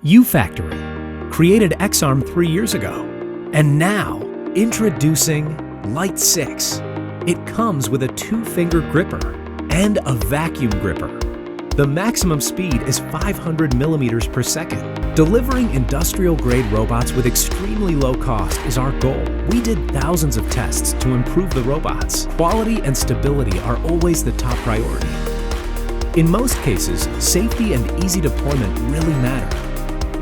UFACTORY created X-Arm 3 years ago. And now, introducing Lite 6. It comes with a 2-finger gripper and a vacuum gripper. The maximum speed is 500 millimeters per second. Delivering industrial-grade robots with extremely low cost is our goal. We did thousands of tests to improve the robots. Quality and stability are always the top priority. In most cases, safety and easy deployment really matter.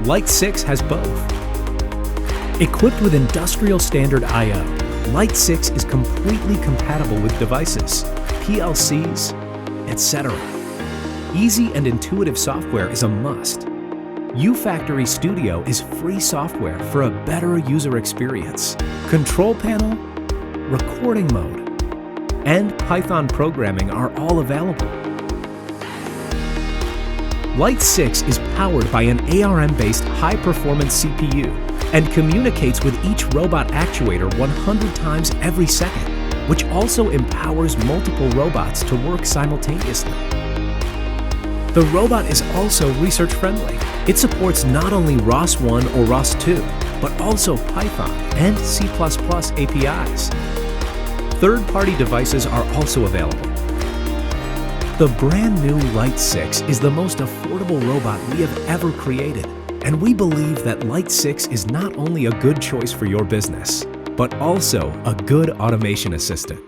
Lite 6 has both. Equipped with industrial standard I/O, Lite 6 is completely compatible with devices, PLCs, etc. Easy and intuitive software is a must. UFACTORY Studio is free software for a better user experience. Control panel, recording mode, and Python programming are all available. Lite 6 is powered by an ARM-based high-performance CPU and communicates with each robot actuator 100 times every second, which also empowers multiple robots to work simultaneously. The robot is also research-friendly. It supports not only ROS1 or ROS2, but also Python and C++ APIs. Third-party devices are also available. The brand new Lite 6 is the most affordable robot we have ever created, and we believe that Lite 6 is not only a good choice for your business, but also a good automation assistant.